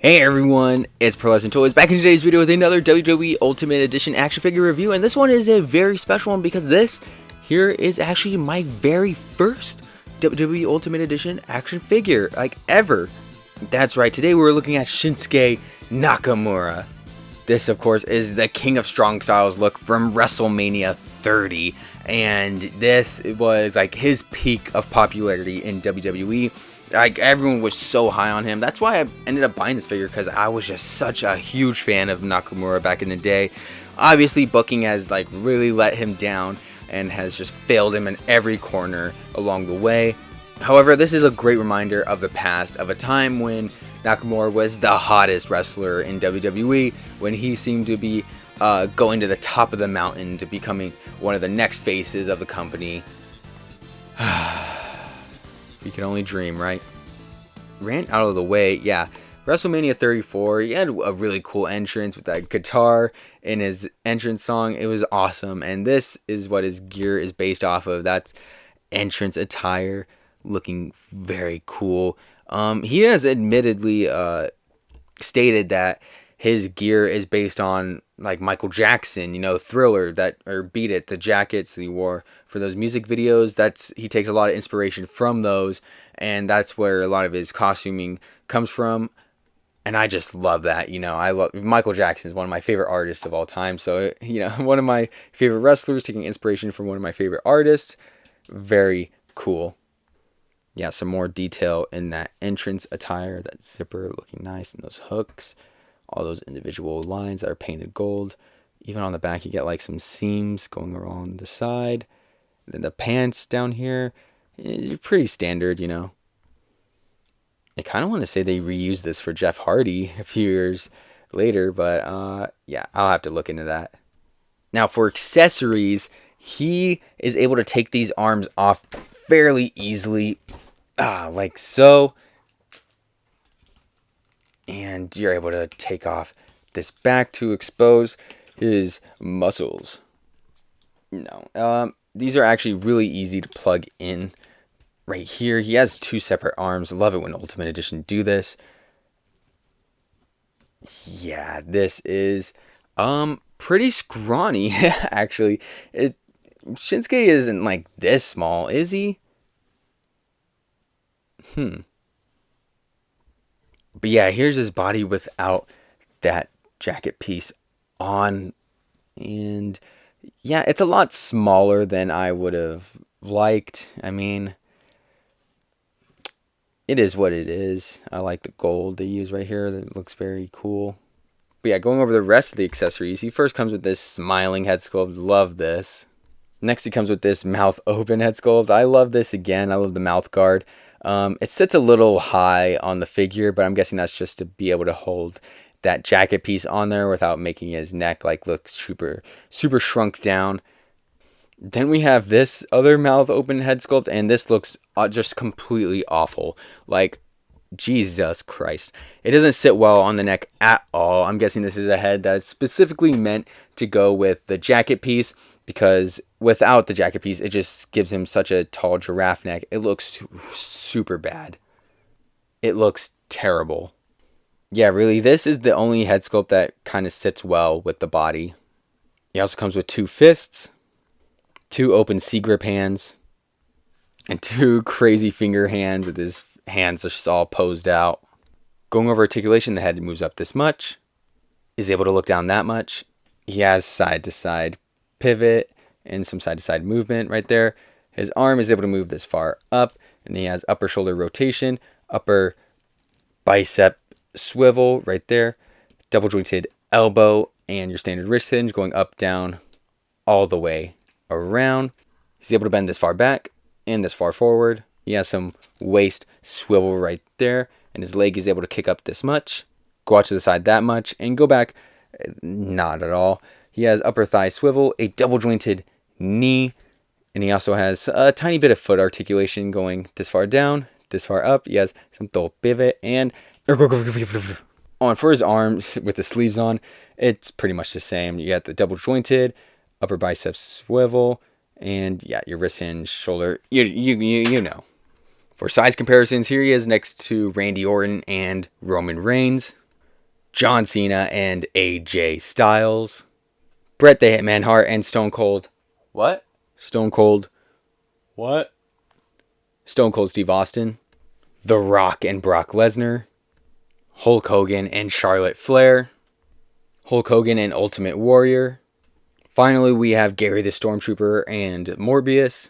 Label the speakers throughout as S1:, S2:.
S1: Hey everyone, it's Pearlescent Toys back in today's video with another WWE Ultimate Edition action figure review, and this one is a very special one because this here is actually my very first WWE Ultimate Edition action figure, like ever. That's right, today we're looking at Shinsuke Nakamura. This, of course, is the King of Strong Styles look from WrestleMania 30, and this was like his peak of popularity in WWE. Like, everyone was so high on him. That's why I ended up buying this figure, because I was just such a huge fan of Nakamura back in the day. Obviously, booking has like really let him down and has just failed him in every corner along the way. However, this is a great reminder of the past, of a time when Nakamura was the hottest wrestler in WWE, when he seemed to be going to the top of the mountain, to becoming one of the next faces of the company. You can only dream, right? Ran out of the way, yeah. WrestleMania 34, he had a really cool entrance with that guitar in his entrance song. It was awesome, and this is what his gear is based off of. That's entrance attire, looking very cool. He has admittedly stated that his gear is based on like Michael Jackson, you know, Thriller, or Beat It, the jackets that he wore for those music videos. He takes a lot of inspiration from those, and that's where a lot of his costuming comes from. And I just love that, you know. I love Michael Jackson is one of my favorite artists of all time, so you know, one of my favorite wrestlers taking inspiration from one of my favorite artists. Very cool. Yeah, some more detail in that entrance attire, that zipper looking nice, and those hooks. All those individual lines that are painted gold. Even on the back, you get like some seams going along the side. Then the pants down here, pretty standard, you know. I kind of want to say they reused this for Jeff Hardy a few years later, but yeah, I'll have to look into that. Now for accessories, he is able to take these arms off fairly easily, like so. And you're able to take off this back to expose his muscles. No, these are actually really easy to plug in. Right here, he has two separate arms. I love it when Ultimate Edition do this. Yeah, this is pretty scrawny actually. Shinsuke isn't like this small, is he? But yeah, here's his body without that jacket piece on. And yeah, it's a lot smaller than I would have liked. I mean, it is what it is. I like the gold they use right here. That looks very cool. But yeah, going over the rest of the accessories, he first comes with this smiling head sculpt. Love this. Next, he comes with this mouth open head sculpt. I love this again. I love the mouth guard. It sits a little high on the figure, but I'm guessing that's just to be able to hold that jacket piece on there without making his neck like look super shrunk down. Then we have this other mouth open head sculpt, and this looks just completely awful. Like, Jesus Christ. It doesn't sit well on the neck at all. I'm guessing this is a head that's specifically meant to go with the jacket piece, because without the jacket piece, it just gives him such a tall giraffe neck. It looks super bad. It looks terrible. Yeah, really, this is the only head sculpt that kind of sits well with the body. He also comes with two fists, two open C-grip hands, and two crazy finger hands with his hands just all posed out. Going over articulation, the head moves up this much, is able to look down that much. He has side-to-side pivot and some side-to-side movement right there. His arm is able to move this far up, and he has upper shoulder rotation, upper bicep swivel right there, double jointed elbow, and your standard wrist hinge going up, down, all the way around. He's able to bend this far back and this far forward. He has some waist swivel right there, and his leg is able to kick up this much, go out to the side that much, and go back not at all. He has upper thigh swivel, a double jointed knee, and he also has a tiny bit of foot articulation going this far down, this far up. He has some toe pivot, and on for his arms with the sleeves on, it's pretty much the same. You got the double jointed, upper bicep swivel, and yeah, your wrist hinge, shoulder, you know. For size comparisons, here he is next to Randy Orton and Roman Reigns. John Cena and AJ Styles, Bret the Hitman Hart and Stone Cold. What? Stone Cold. What? Stone Cold Steve Austin, The Rock and Brock Lesnar, Hulk Hogan and Charlotte Flair, Hulk Hogan and Ultimate Warrior. Finally, we have Gary the Stormtrooper and Morbius.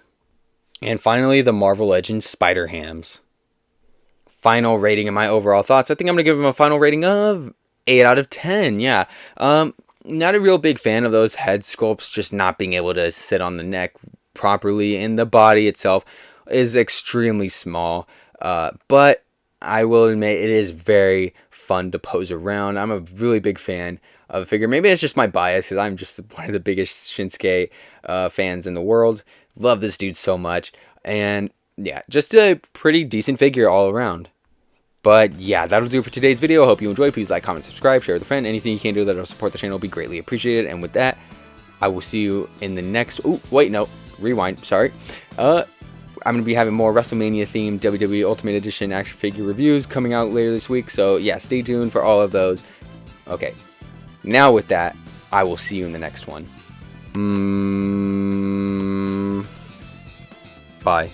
S1: And finally, the Marvel Legends Spider-Hams. Final rating and my overall thoughts. I think I'm going to give him a final rating of 8 out of 10. Yeah. Not a real big fan of those head sculpts just not being able to sit on the neck properly. And the body itself is extremely small. But I will admit it is very fun to pose around. I'm a really big fan of the figure. Maybe it's just my bias because I'm just one of the biggest Shinsuke fans in the world. Love this dude so much. And yeah, just a pretty decent figure all around. But yeah, that'll do it for today's video. I hope you enjoyed. Please like, comment, subscribe, share with a friend. Anything you can do that'll support the channel will be greatly appreciated. And with that, I will see you in the next... Oh, wait, no. Rewind. Sorry. I'm going to be having more WrestleMania themed WWE Ultimate Edition action figure reviews coming out later this week. So yeah, stay tuned for all of those. Okay. Now with that, I will see you in the next one. Bye.